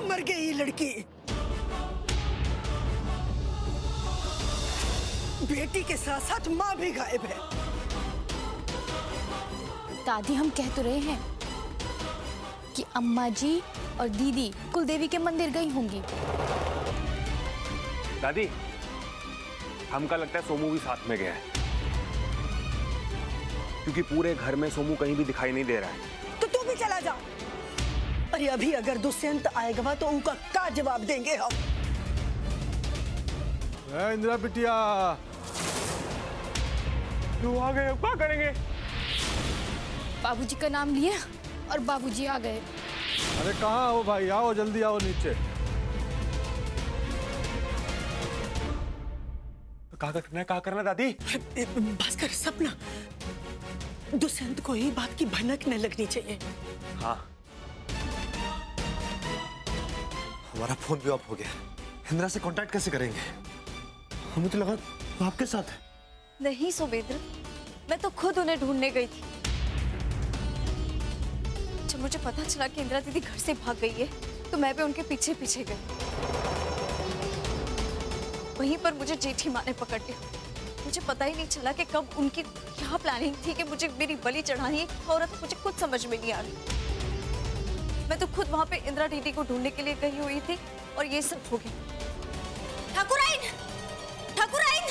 मर गई ये लड़की। बेटी के साथ साथ माँ भी गायब है। दादी हम कह तो रहे हैं कि अम्मा जी और दीदी कुलदेवी के मंदिर गई होंगी। दादी हमका लगता है सोमू भी साथ में गया है, क्योंकि पूरे घर में सोमू कहीं भी दिखाई नहीं दे रहा है। तो तू भी चला जा। अरे अभी अगर दुष्यंत आएगा तो उनका क्या जवाब देंगे हम? इंदिरा बिटिया तू आ गए, क्या करेंगे? बाबूजी का नाम लिया और बाबूजी आ गए। अरे कहाँ हो भाई, आओ जल्दी आओ नीचे। क्या करना दादी? भास्कर सपना, दुष्यंत को ही बात की भनक न लगनी चाहिए। हाँ हमारा फोन भी ऑफ हो गया, इंदिरा से कांटेक्ट कैसे करेंगे? हमें तो लगा वो आपके साथ है। नहीं सुमेंद्र, मैं तो खुद उन्हें ढूंढने गई थी। जब मुझे पता चला कि इंदिरा दीदी घर से भाग गई है तो मैं भी उनके पीछे पीछे गई। वहीं पर मुझे जेठी माँ ने पकड़ लिया। मुझे पता ही नहीं चला कि कब उनकी क्या प्लानिंग थी कि मुझे मेरी बलि चढ़ानी है। क्या हो रहा था मुझे खुद समझ में नहीं आ रही। मैं तो खुद वहां पे इंदिरा दीदी को ढूंढने के लिए गई हुई थी और ये सब हो गया। ठाकुराइन, ठाकुराइन!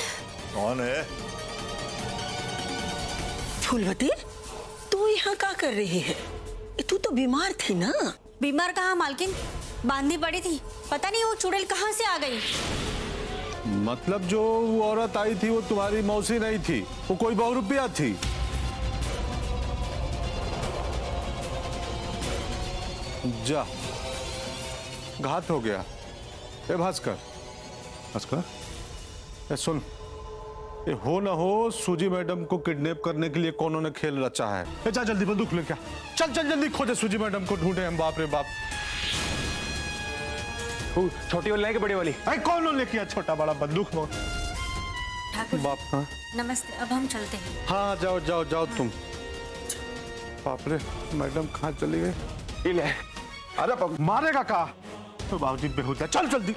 कौन है? फूलवती, तू यहाँ क्या कर रही है? तू तो बीमार थी ना? बीमार कहाँ मालकिन, बांधी पड़ी थी। पता नहीं वो चुड़ैल कहाँ से आ गई। मतलब जो वो औरत आई थी वो तुम्हारी मौसी नहीं थी, वो कोई बहुरूपिया थी। जा, घात हो गया। ए भास्कर, भास्कर, ए सुन, ये हो ना हो सूजी मैडम को किडनैप करने के लिए कौनों ने खेल रचा है। ए जा जल्दी बंदूक ले, क्या चल चल जल्दी खोजे सूजी मैडम को, ढूंढे हम। बाप रे बाप, छोटी वाली लेके बड़ी वाली? अरे कौन लेके छोटा बड़ा बंदूक? ठाकुर बाप, हाँ नमस्ते, अब हम चलते हैं। हाँ जाओ जाओ जाओ तुम। बाप रे, मैडम कहाँ चली गई? ले, अरे मारेगा का तो बाबूजी बेहुदा, चल जल्दी।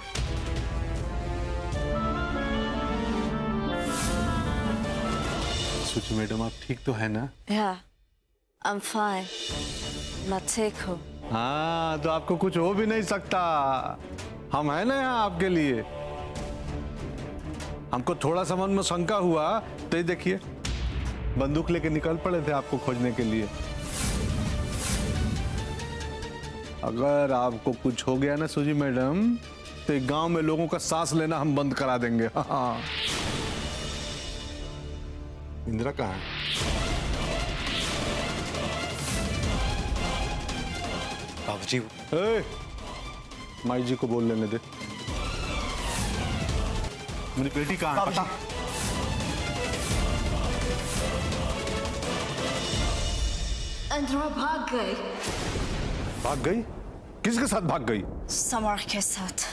सूची मैडम आप ठीक तो है ना? Yeah, I'm fine. मैं ठीक हूँ। हाँ तो आपको कुछ हो भी नहीं सकता, हम है ना यहाँ आपके लिए। हमको थोड़ा सा मन में शंका हुआ तो ये देखिए बंदूक लेके निकल पड़े थे आपको खोजने के लिए। अगर आपको कुछ हो गया ना सूजी मैडम तो गांव में लोगों का सांस लेना हम बंद करा देंगे। हाँ। इंदिरा कहाँ है? बाबूजी, माई जी को बोल लेने दे। मेरी बेटी कहाँ है? इंदिरा भाग गई। भाग गई? किसके साथ भाग गई? समर के साथ।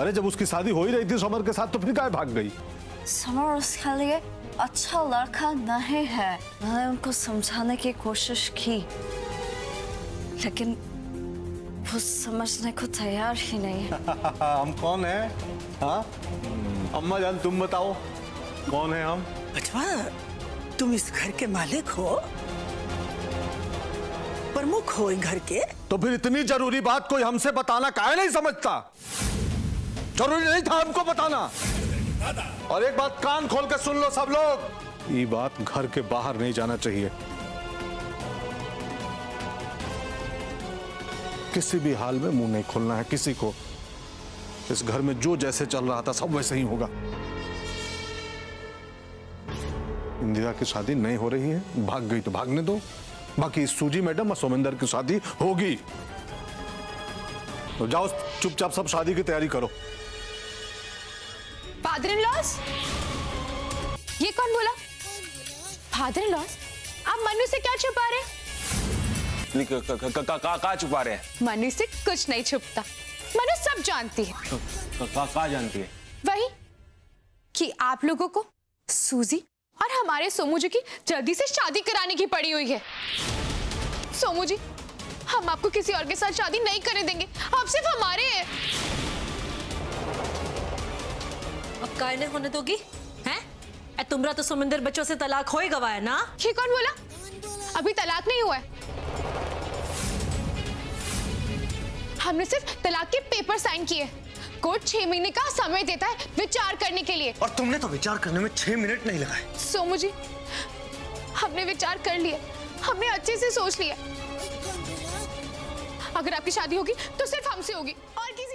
अरे जब उसकी शादी हो ही रही थी समर के साथ तो फिर काहे भाग गई? समर उसके लिए अच्छा लड़का नहीं है। मैंने उनको समझाने की कोशिश की लेकिन वो समझने को तैयार ही नहीं है। हम कौन है? हाँ अम्मा जान तुम बताओ कौन है हम? बचवा, तुम इस घर के मालिक हो, प्रमुख हो इस घर के। तो फिर इतनी जरूरी बात कोई हमसे बताना काहे नहीं समझता? जरूरी नहीं था हमको बताना। और एक बात कान खोल कर सुन लो सब लोग, ये बात घर के बाहर नहीं जाना चाहिए। किसी भी हाल में मुंह नहीं खोलना है किसी को। इस घर में जो जैसे चल रहा था सब वैसे ही होगा। इंदिरा की शादी नहीं हो रही है, भाग गई तो भागने दो। बाकी सूजी मैडम और सोमेंद्र की शादी होगी। तो जाओ चुपचाप सब शादी की तैयारी करो। फादर इन लॉस, ये कौन बोला? फादर इन लॉस, आप मनु से क्या छुपा रहे हैं? का छुपा रहे हैं? मनु से कुछ नहीं छुपता, मनु सब जानती है। का जानती है? वही कि आप लोगों को सूजी और हमारे सोमू जी की जल्दी से शादी कराने की पड़ी हुई है। सोमू जी, हम आपको किसी और के साथ शादी नहीं करने देंगे, आप सिर्फ हमारे हैं। अब काय ने होने दोगी हैं? तुमरा तो समुंदर बच्चों से तलाक होए गवा है ना? ये कौन बोला? अभी तलाक नहीं हुआ है। हमने सिर्फ तलाक के पेपर साइन किए। कोर्ट 6 महीने का समय देता है विचार करने के लिए। और तुमने तो विचार करने में 6 मिनट नहीं लगाए। सोमू जी, हमने विचार कर लिया, हमने अच्छे से सोच लिया। अगर आपकी शादी होगी तो सिर्फ हमसे होगी और किसी